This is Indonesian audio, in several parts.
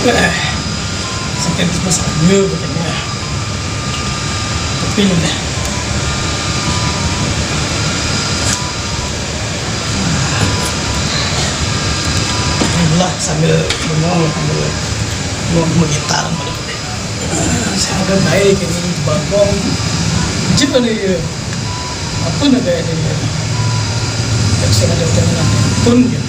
Sakit masanya begini. Tapi udah. Inilah sambil bengong, sambil gitar. Saya agak baik ini bagong. Jika nih, apa nih kayak ini? Saya ada teman pun gitu.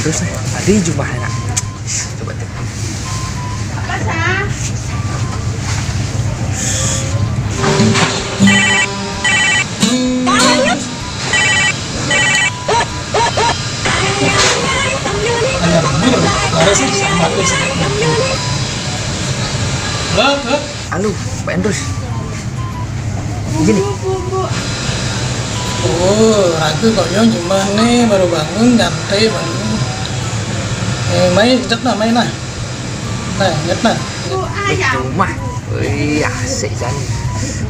Terus tadi jumpa enak. Coba telepon. Apa sah? Halo, Pak Endros. Gini. Oh, aku konyol cuma nih baru bangun nyantai baru. Main jet nah main nah. Nah, jet nah. Cuma. Wih, asik Jan.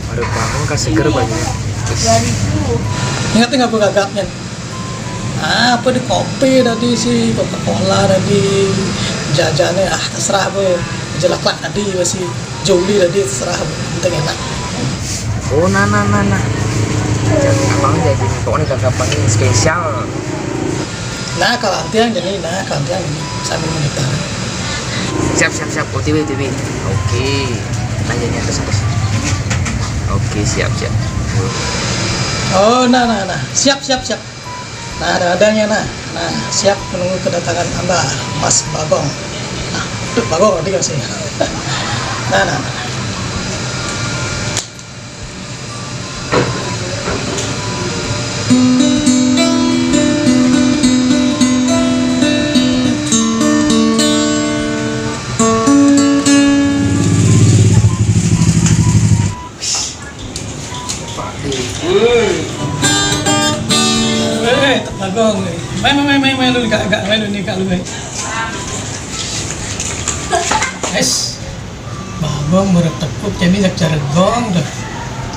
Baru bangun kan seger banget. Ingat nggak bu gagapnya? Apa di kopi tadi sih, Coca-Cola tadi, jajannya terserah bu. Jelak-lak tadi masih Joli tadi terserah bu, penting enak. Oh, nah. Abang jadi pokoknya gagapan ini spesial. Nah, kalau antiang jadi sambil monitor. Siap. OTW. Oke. Nanya atas. Oke, siap. Oh, nah. Siap. Nah, ada adanya nah. Nah, siap menunggu kedatangan Anda, Mas Bagong. Nah, Bagong tadi kasih. Nah. Bagong, main lu gak main lu nih kak lu. Es, Bagong bertekuk jadi cara gong dah.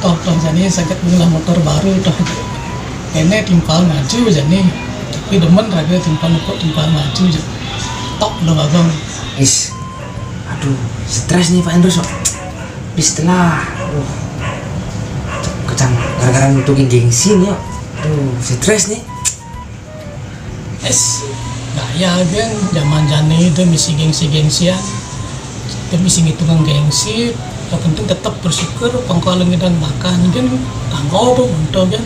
Toh jadi sakit mengelah motor baru toh. Ini timpal maju jadi, tapi demen raga timpal maju je. Tok dah Bagong. Is, aduh, stres nih Pak Endros. Bismillah, kecang gara-gara nutupin gengsi nih. Aduh, stres nih. Es, gaya kan zaman jani itu misi gengsi-gengsian, itu misi ngitungan gengsi. Yang penting tetap bersyukur pangkalan ngedang makan kan, tanggo tuh untuk kan.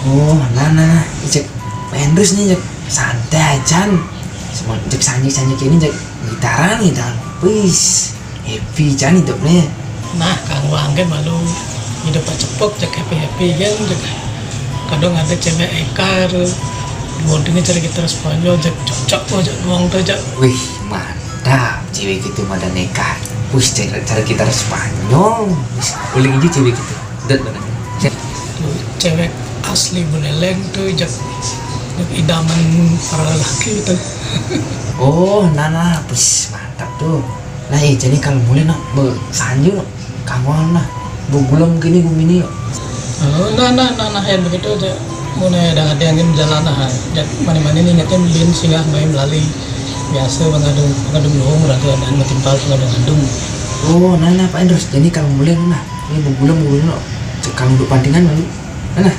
Oh, nah, cek Pak Endros nih cek santai aja. Semua cek sanyi ini cek gitaran nih dan, wis happy jan hidupnya. Nah, Kang Wang kan malu hidup cepok cek happy kan, cek kadang ada cewek ekar. Bondingnya cari gitar Spanyol, cocok uang tuh. Wih, mantap, cewek gitu mah dan nekat. Wih, cari gitar Spanyol. Boleh aja cewek gitu. Dat mana? Cewek asli Buleleng tuh, idaman para lelaki gitu. Oh, nah, wis mantap tuh. Nah, jadi kalau mulai nak bersanju nak, kamu lah, bergulam gini gumini. Oh, nah, yang begitu aja. Mulai ada yang jalan mana-mana nih ingatnya milin singgah main melalui biasa pengadung luhung ratu dan metimpal pengadung. Oh, nah Pak Endros, jadi kalau mulai nah ini bulan cek kamu duduk pantingan lalu, nah.